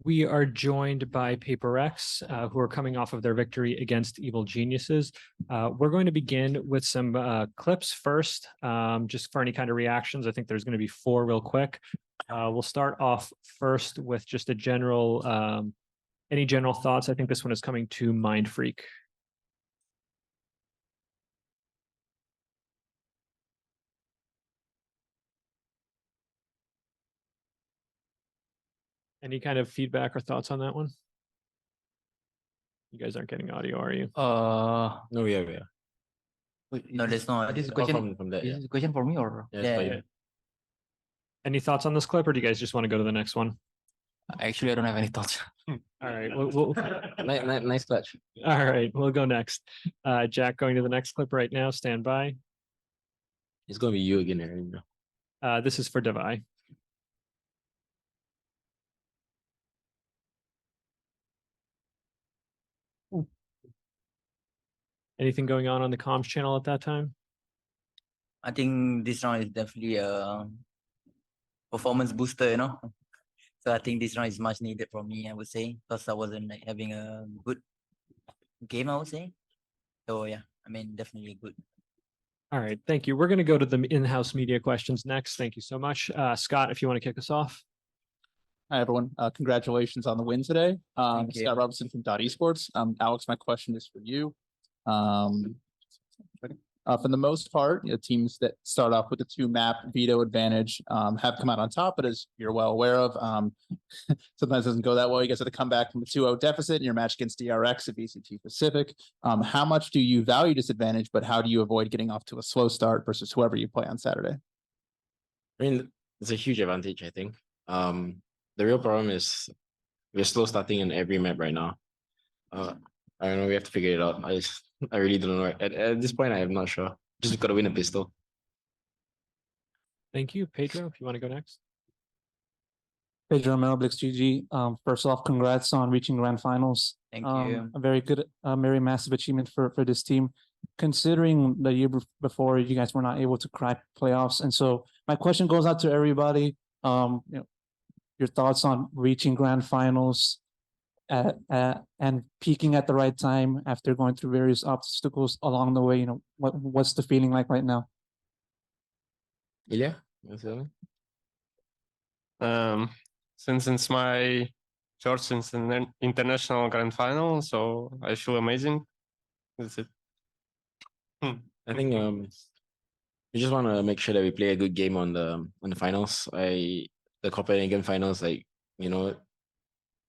We are joined by PRX, who are coming off of their victory against Evil Geniuses. We're going to begin with some clips first, just for any kind of reactions. I think there's going to be 4 real quick. We'll start off first with just a general, any general thoughts. I think this one is coming to Mind Freak. Any kind of feedback or thoughts on that one? You guys aren't getting audio, are you? No, we are. Wait, no, there's no. This is Oh, question from that. This is a question for me or? Yeah. Any thoughts on this clip, or do you guys just want to go to the next one? Actually, I don't have any thoughts. All right. We'll Nice clutch. All right. We'll go next. Jack, going to the next clip right now. Stand by. It's gonna be you again, Aaron. This is for Devi. Anything going on the comms channel at that time? I think this round is definitely a performance booster, you know. So I think this round is much needed for me, I would say, because I wasn't like having a good game, I would say. So yeah, I mean, definitely good. All right. Thank you. We're going to go to the in-house media questions next. Thank you so much. Scott, if you want to kick us off. Hi, everyone. Congratulations on the win today. Thank you. Scott Robinson from Esports. Alex, my question is for you. For the most part, teams that start off with a 2-map veto advantage have come out on top, but as you're well aware of, sometimes it doesn't go that well. You guys have to come back from a 2-0 deficit in your match against PRX at VCT Pacific. How much do you value this advantage, but how do you avoid getting off to a slow start versus whoever you play on Saturday? I mean, it's a huge advantage, I think. The real problem is we're slow starting in every map right now. I don't know, we have to figure it out. I really don't know. At this point, I am not sure. Just gotta win a pistol. Thank you. Pedro, if you want to go next. Pedro Meroblix GG. First off, congrats on reaching grand finals. Thank you. A very good, very massive achievement for this team, considering the year before you guys were not able to crack playoffs. And so my question goes out to everybody. Your thoughts on reaching grand finals and peaking at the right time after going through various obstacles along the way. What's the feeling like right now? Ilya? Since it's my first international grand final, so I feel amazing. That's it. I think we just want to make sure that we play a good game on the finals. The Copenhagen finals,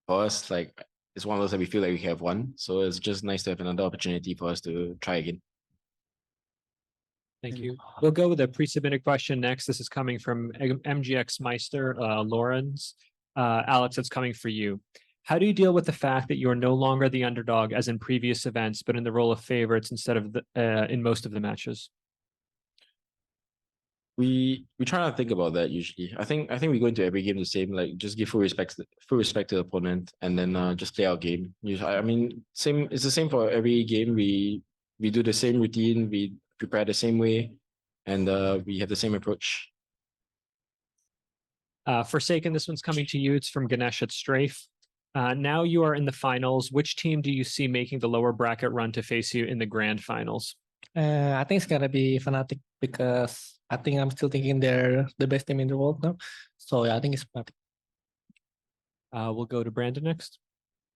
for us, it's one of those that we feel like we have won. So it's just nice to have another opportunity for us to try again. Thank you. We'll go with a pre-submitted question next. This is coming from MGX Meister, Lawrence. Alex, it's coming for you. How do you deal with the fact that you are no longer the underdog as in previous events, but in the role of favorites instead of in most of the matches? We try not to think about that usually. I think we go into every game the same, just give full respect to the opponent, and then just play our game. I mean, it's the same for every game. We do the same routine, we prepare the same way, and we have the same approach. Forsaken, this one's coming to you. It's from Ganesh at Strafe. Now you are in the finals. Which team do you see making the lower bracket run to face you in the grand finals? I think it's gonna be Fnatic because I think I'm still thinking they're the best team in the world now. So yeah, I think it's Fnatic. We'll go to Brandon next.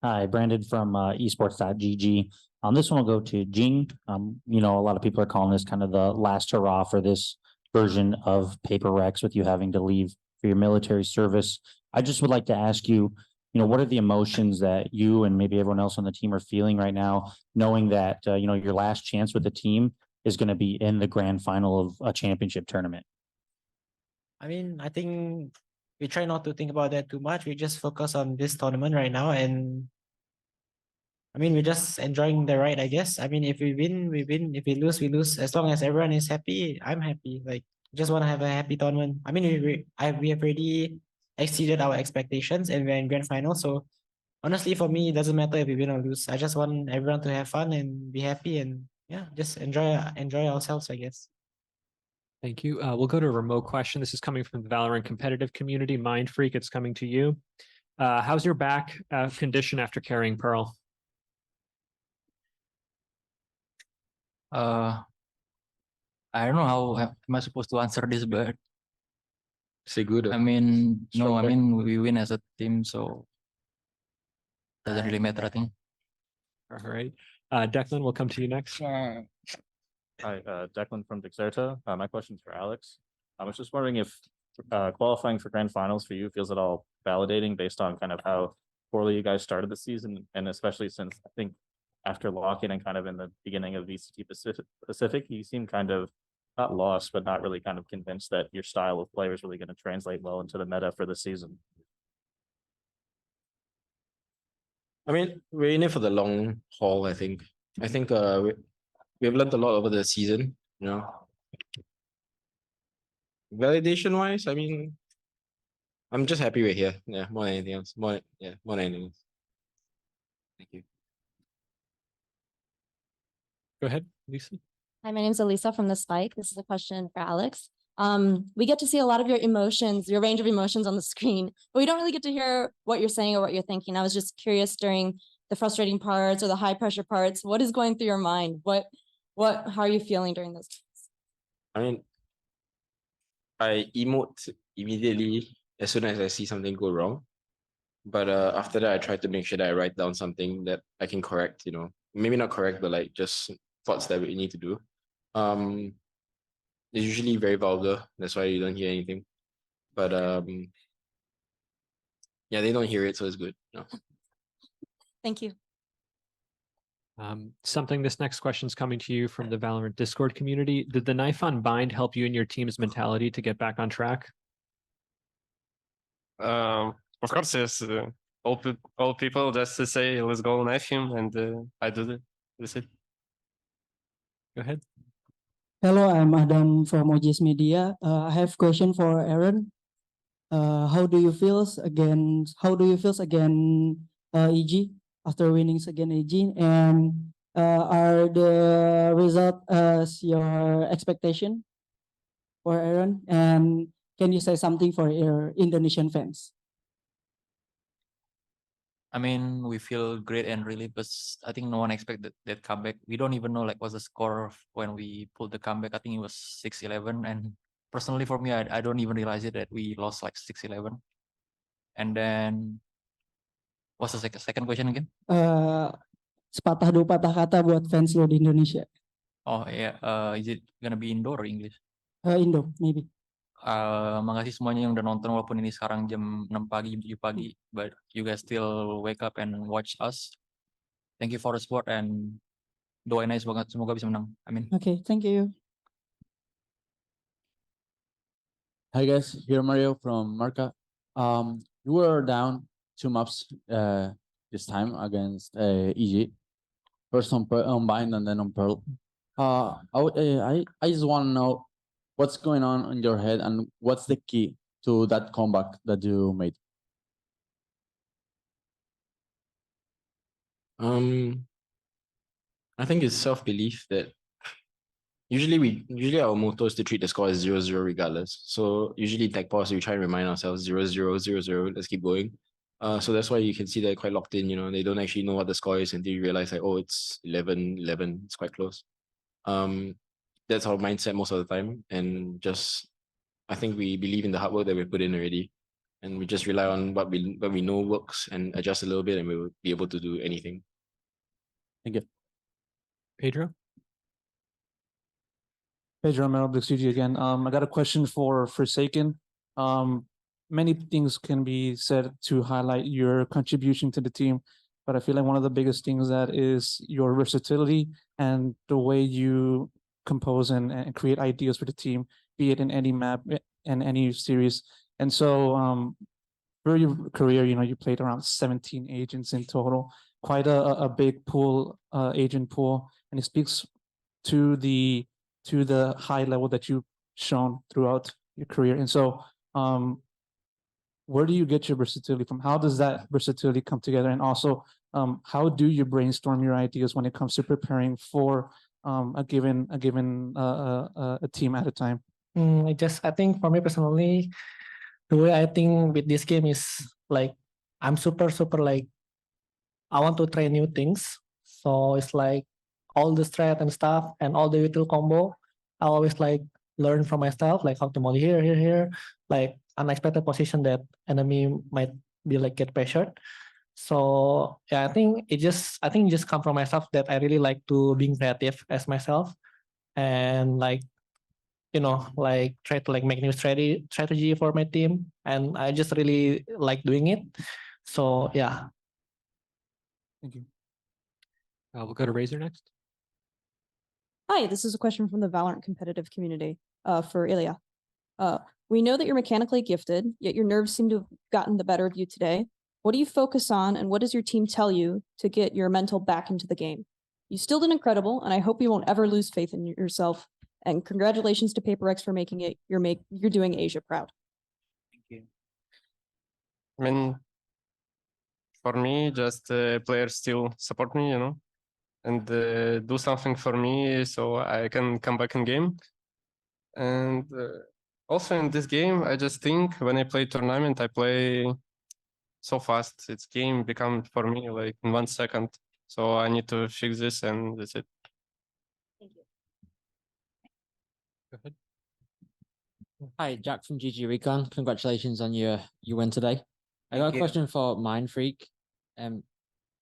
Hi, Brandon from esports.gg. This one will go to Jing. A lot of people are calling this kind of the last hurrah for this version of PRX with you having to leave for your military service. I just would like to ask you, what are the emotions that you and maybe everyone else on the team are feeling right now, knowing that, your last chance with the team is going to be in the grand final of a championship tournament? I mean, I think we try not to think about that too much. We just focus on this tournament right now. And I mean, we're just enjoying the ride, I guess. I mean, if we win, we win. If we lose, we lose. As long as everyone is happy, I'm happy. Just want to have a happy tournament. I mean, we have already exceeded our expectations and we're in grand final. So honestly, for me, it doesn't matter if we win or lose. I just want everyone to have fun and be happy and yeah, just enjoy ourselves, I guess. Thank you. We'll go to a remote question. This is coming from the Valorant competitive community. Mind Freak, it's coming to you. How's your back condition after carrying Pearl? I don't know how am I supposed to answer this, but Say good. I mean, no, I Strong back. mean we win as a team, so doesn't really matter, I think. All right. Declan, we'll come to you next. Hi, Declan from Dexerta. My question's for Alex. I was just wondering if qualifying for grand finals for you feels at all validating based on kind of how poorly you guys started the season, and especially since I think after locking and kind of in the beginning of VCT Pacific, you seem kind of not lost, but not really kind of convinced that your style of play is really going to translate well into the meta for the season. I mean, we're in it for the long haul, I think. I think we've learned a lot over the season, you know. Validation wise, I mean, I'm just happy we're here. Yeah, more than anything else. More than anything else. Thank you. Go ahead, Lisa. Hi, my name's Elisa from The Spike. This is a question for Alex. We get to see a lot of your emotions, your range of emotions on the screen, but we don't really get to hear what you're saying or what you're thinking. I was just curious during the frustrating parts or the high pressure parts, what is going through your mind? How are you feeling during those times? I mean, I emote immediately as soon as I see something go wrong. But after that, I try to make sure that I write down something that I can correct, you know, maybe not correct, but like just thoughts that we need to do. It's usually very vulgar. That's why you don't hear anything. But yeah, they don't hear it, so it's good. No. Thank you. This next question is coming to you from the Valorant Discord community. Did the knife on bind help you and your team's mentality to get back on track? Of course, yes. All people just to say, let's go knife him, and I did it. That's it. Go ahead. Hello, I'm Adam from OGS Media. I have question for Aaron. How do you feel against EG after winning against EG? And are the result as your expectation for Aaron? And can you say something for your Indonesian fans? I mean, we feel great and relieved, but I think no one expected that comeback. We don't even know like what's the score when we pulled the comeback. I think it was 6-11, and personally for me, I don't even realize it that we lost like 6-11. And then what's the second question again? Sepatah dua patah kata buat fans lo di Indonesia. Oh yeah, is it gonna be indoor or English? Indo, maybe. Makasih semuanya yang udah nonton walaupun ini sekarang jam 6 pagi, jam 7 pagi, but you guys still wake up and watch us. Thank you for the support and doain aja semoga bisa menang. Amin. Okay, thank you. Hi guys, here Mario from Marca. You were down 2 maps this time against EG. First on Bind and then on Pearl. I just want to know what's going on in your head and what's the key to that comeback that you made. I think it's self-belief that usually our motto is to treat the score as 0-0 regardless. So usually tech pause, we try and remind ourselves 0-0, 0-0, let's keep going. So that's why you can see they're quite locked in, you know, they don't actually know what the score is until you realize like, oh, it's 11-11, it's quite close. That's our mindset most of the time. And just, I think we believe in the hard work that we put in already. And we just rely on what we know works and adjust a little bit and we will be able to do anything. Thank you. Pedro? Pedro Metal Studio again. I got a question for Forsaken. Many things can be said to highlight your contribution to the team, but I feel like one of the biggest things that is your versatility and the way you compose and create ideas for the team, be it in any map and any series. And so for your career, you know, you played around 17 agents in total, quite a big pool, agent pool, and it speaks to the high level that you've shown throughout your career. And so where do you get your versatility from? How does that versatility come together? And also, how do you brainstorm your ideas when it comes to preparing for a given team at a time? I think for me personally, the way I think with this game is like I'm super like I want to try new things. So it's like all the strat and stuff and all the util combo. I always like learn from myself, like how to molly here, like unexpected position that enemy might be like get pressured. So yeah, I think it just come from myself that I really like to being creative as myself and like like try to like make new strategy for my team, and I just really like doing it. So yeah. Thank you. We'll go to Razor next. Hi, this is a question from the Valorant competitive community for Ilya. We know that you're mechanically gifted, yet your nerves seem to have gotten the better of you today. What do you focus on, and what does your team tell you to get your mental back into the game? You still did incredible, and I hope you won't ever lose faith in yourself. And congratulations to PRX for making it. You're doing Asia proud. Thank you. I mean, for me, just players still support me, and do something for me so I can come back in game. And also in this game, I just think when I play tournament, I play so fast. It's game become for me like in 1 second. So I need to fix this, and that's it. Thank you. Go ahead. Hi, Jack from GG Recon. Congratulations on your win today. I got a question for Mind Freak.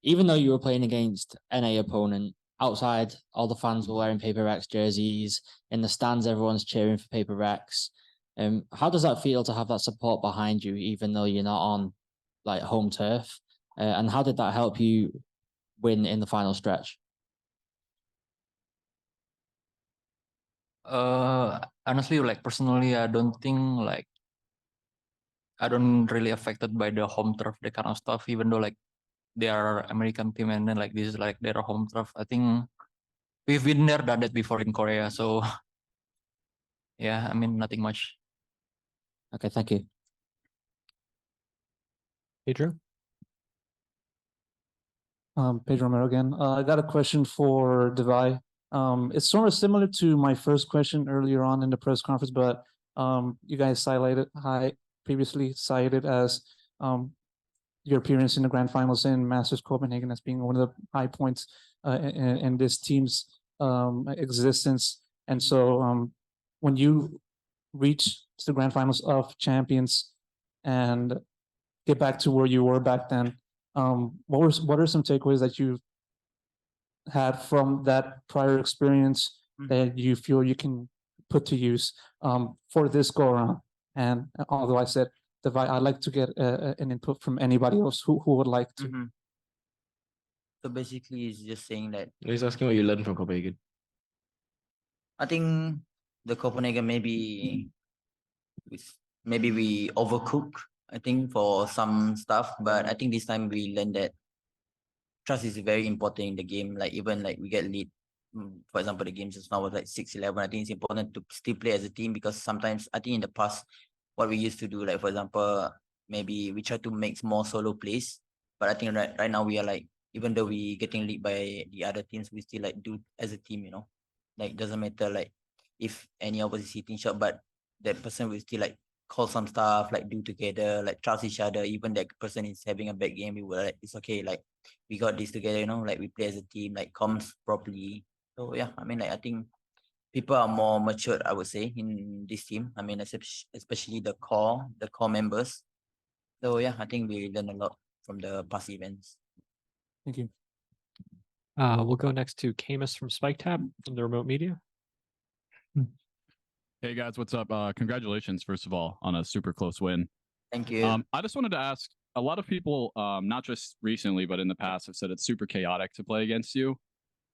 Even though you were playing against NA opponent, outside all the fans were wearing PRX jerseys. In the stands, everyone's cheering for PRX. How does that feel to have that support behind you, even though you're not on like home turf? And how did that help you win in the final stretch? Honestly, like personally, I don't think like I don't really affected by the home turf, that kind of stuff, even though like they are American team and then like this is like their home turf. I think we've been there, done that before in Korea. So yeah, I mean nothing much. Okay, thank you. Pedro? Pedro Romero again. I got a question for Devi. It's sort of similar to my first question earlier on in the press conference, but you guys previously cited as your appearance in the grand finals in Masters Copenhagen as being one of the high points in this team's existence. And so when you reach the grand finals of champions and get back to where you were back then, what are some takeaways that you had from that prior experience that you feel you can put to use for this go around? And although I said, I'd like to get an input from anybody else who would like to. So basically, it's just saying that He's asking what you learned from Copenhagen. I think the Copenhagen maybe we overcook. I think for some stuff, but I think this time we learned that trust is very important in the game. Like even like we get lead, for example, the game just now was like 6-11. I think it's important to still play as a team, because sometimes I think in the past what we used to do, like for example, maybe we try to make more solo plays, but I think right now we are like, even though we getting lead by the other teams, we still like do as a team, like doesn't matter like if any of us is hitting shot, but that person will still like call some stuff, like do together, like trust each other. Even that person is having a bad game, we will like, it's okay, like we got this together, like we play as a team, like comms properly. So yeah, I mean, like I think people are more matured, I would say, in this team. I mean, especially the core members. So yeah, I think we learned a lot from the past events. Thank you. We'll go next to Camus from Spike Tab from the remote media. Hey guys, what's up? Congratulations, first of all, on a super close win. Thank you. I just wanted to ask, a lot of people, not just recently, but in the past have said it's super chaotic to play against you.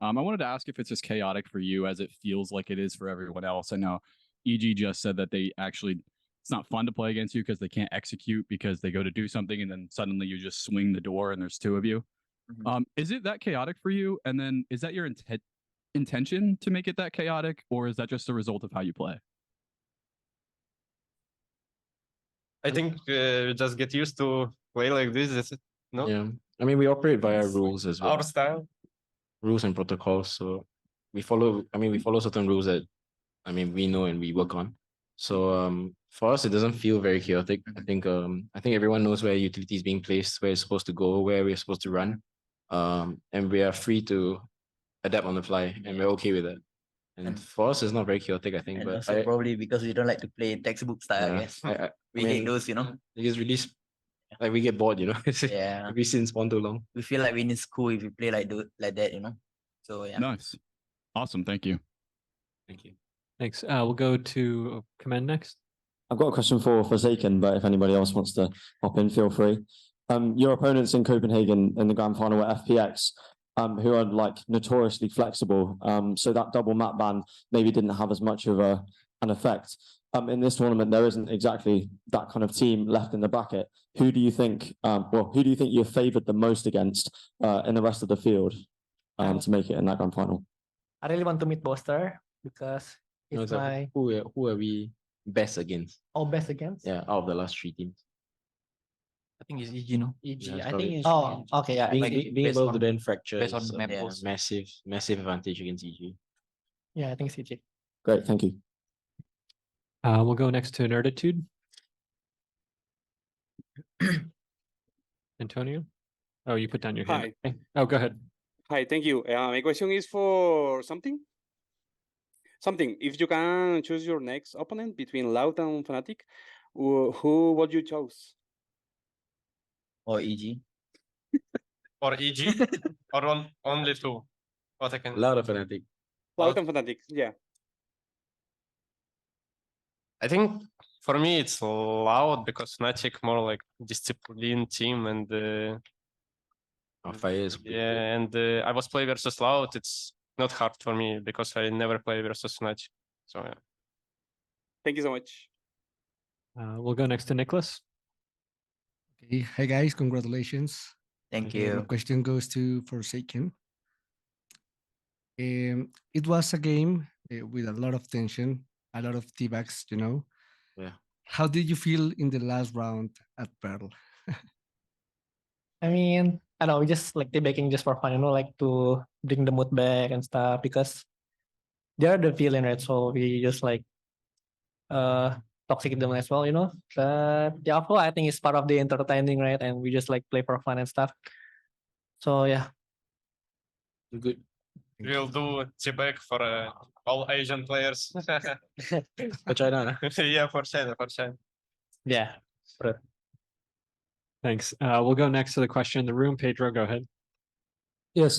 I wanted to ask if it's as chaotic for you as it feels like it is for everyone else. I know EG just said that it's not fun to play against you because they can't execute because they go to do something and then suddenly you just swing the door and there's two of you. Is it that chaotic for you? And then is that your intention to make it that chaotic, or is that just a result of how you play? I think we just get used to play like this. Is it? No. Yeah, I mean we operate via rules as well. Our style. Rules and protocols. So we follow certain rules that we know and we work on. So for us, it doesn't feel very chaotic. I think everyone knows where utility is being placed, where it's supposed to go, where we're supposed to run. And we are free to adapt on the fly, and we're okay with it. And for us, it's not very chaotic, I think. And But also probably because we don't like to play textbook style, I guess. We hate mean, those, you know. It is really like we get bored, you know. Yeah. We sit in spawn too long. We feel like we're in school if we play like that, you know. So yeah. Nice. Awesome. Thank you. Thank you. Thanks. We'll go to Commend next. I've got a question for Forsaken, but if anybody else wants to hop in, feel free. Your opponents in Copenhagen in the grand final were FPX, who are like notoriously flexible. So that double map ban maybe didn't have as much of an effect. In this tournament, there isn't exactly that kind of team left in the bracket. Who do you think? Who do you think you're favoured the most against in the rest of the field to make it in that grand final? I really want to meet Boster because No, it's it's like, my who are we best against? best against. Yeah, out of the last 3 teams. I think it's EG, no? EG. Yeah, it's I probably- think it's Oh, okay, yeah. Being based able on- to then fracture based on is the a map rules. massive advantage against EG. Yeah, I think it's EG. Great, thank you. We'll go next to Nerditude. Antonio? Oh, you put down your hand. Oh, go ahead. Hi, thank you. My question is for something. If you can choose your next opponent between Loud and Fnatic, who would you choose? Or EG. Or EG? Or only two? What I can. Loud of Fnatic. Loud and Fnatic, yeah. I think for me it's Loud because Fnatic more like disciplined team and Fire is yeah, and I was play versus Loud. It's not hard for me because I never play versus Fnatic. So yeah. Thank you so much. We'll go next to Nicholas. Okay. Hi guys, congratulations. Thank My you. question goes to Forsaken. It was a game with a lot of tension, a lot of teabags, you know. Yeah. How did you feel in the last round at Pearl? I mean, I don't know, we just like debating just for fun, you know, like to bring the mood back and stuff because they're the villain, right? So we just like toxic them as well, you know. But yeah, overall, I think it's part of the entertaining, right? And we just like play for fun and stuff. So yeah. Good. We'll do Tibek for all Asian players. For China. Yeah, for China, for China. Yeah. Thanks. We'll go next to the question in the room. Pedro, go ahead. Yes,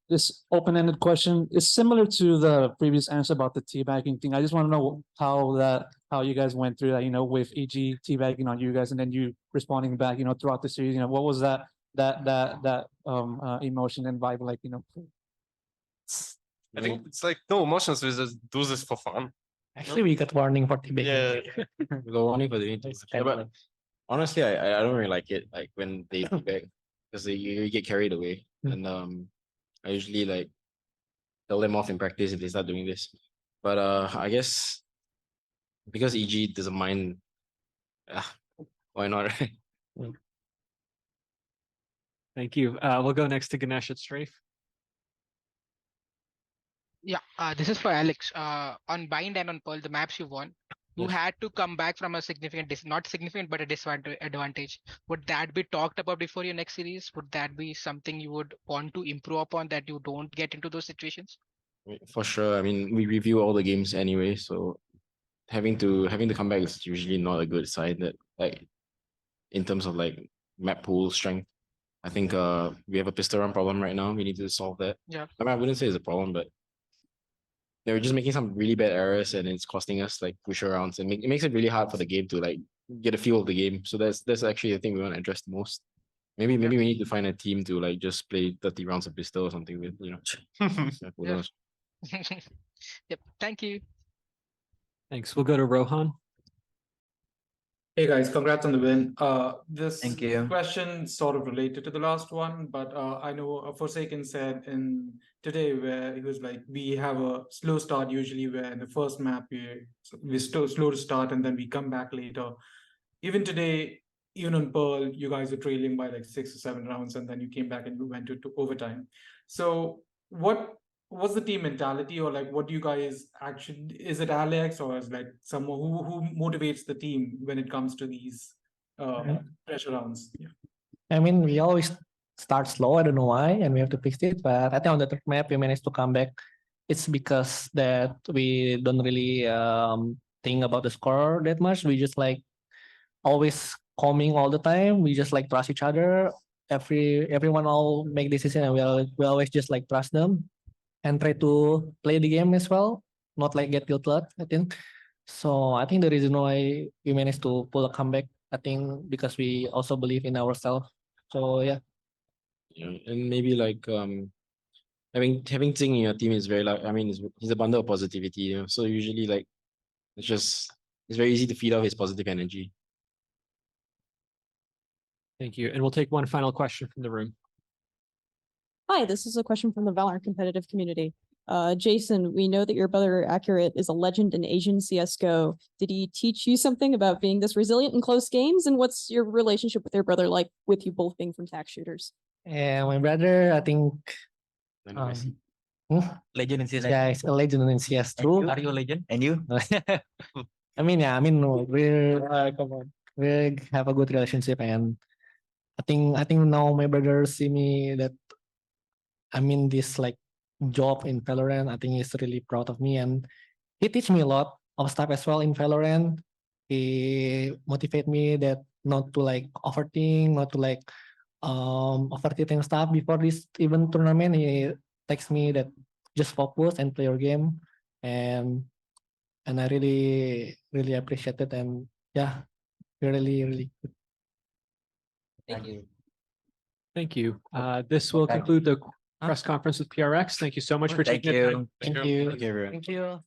this open-ended question is similar to the previous answer about the teabagging thing. I just want to know how you guys went through that, you know, with EG teabagging on you guys and then you responding back, you know, throughout the series, you know, what was that emotion and vibe like, you know? I think it's like no emotions. We just do this for fun. Actually, we got warning for teabagging. Yeah. We got warning for doing too much. Yeah, but honestly, I don't really like it. Like when they teabag, because you get carried away. And I usually like tell them off in practice if they start doing this. But I guess because EG doesn't mind, why not, right? Thank you. We'll go next to Ganesh at Strafe. Yeah, this is for Alex. On Bind and on Pearl, the maps you won, you had to come back from a significant, not significant, but a disadvantage. Would that be talked about before your next series? Would that be something you would want to improve upon that you don't get into those situations? For sure. I mean, we review all the games anyway, so having to come back is usually not a good sign. That like in terms of like map pool strength, I think we have a pistol run problem right now. We need to solve that. Yeah. I mean, I wouldn't say it's a problem, but they're just making some really bad errors and it's costing us like push rounds and it makes it really hard for the game to like get a feel of the game. So that's actually the thing we want to address the most. Maybe we need to find a team to like just play 30 rounds of pistol or something with, you know. Who knows? Yep. Thank you. Thanks. We'll go to Rohan. Hey guys, congrats on the win. This Thank you. question sort of related to the last one, but I know Forsaken said in today where he was like, we have a slow start usually where in the first map we're still slow to start and then we come back later. Even today, even on Pearl, you guys were trailing by like 6 or 7 rounds and then you came back and you went to overtime. So what what's the team mentality, or like what do you guys actually, is it Alex or is like someone who motivates the team when it comes to these pressure rounds? Yeah. I mean, we always start slow. I don't know why, and we have to fix it. But I think on the third map, we managed to come back. It's because that we don't really think about the score that much. We just like always calming all the time. We just like trust each other. Everyone all make decision, and we always just like trust them and try to play the game as well. Not like get tilted, I think. So I think the reason why we managed to pull a comeback, I think because we also believe in ourselves. So yeah. Yeah, and maybe like having Ting in your team is very like, I mean, he's a bundle of positivity, you know. So usually like it's very easy to feed off his positive energy. Thank you. And we'll take one final question from the room. Hi, this is a question from the Valorant competitive community. Jason, we know that your brother Accurate is a legend in Asian CSGO. Did he teach you something about being this resilient in close games? And what's your relationship with your brother like, with you both being from tax shooters? And my brother, I think Legend in CS. yeah, he's a legend in CS too. Are you a legend? And you? I mean, come on, we have a good relationship, and I think now my brother see me that I'm in this like job in Valorant. I think he's really proud of me, and he teach me a lot of stuff as well in Valorant. He motivate me that not to like overthink, not to like overthinking stuff before this even tournament. He text me that just focus and play your game, and I really appreciate it, and yeah, really good. Thank you. Thank you. This will conclude the press conference with PRX. Thank you so much for Thank taking the time. you. Thank you. Thank you, everyone. Thank you.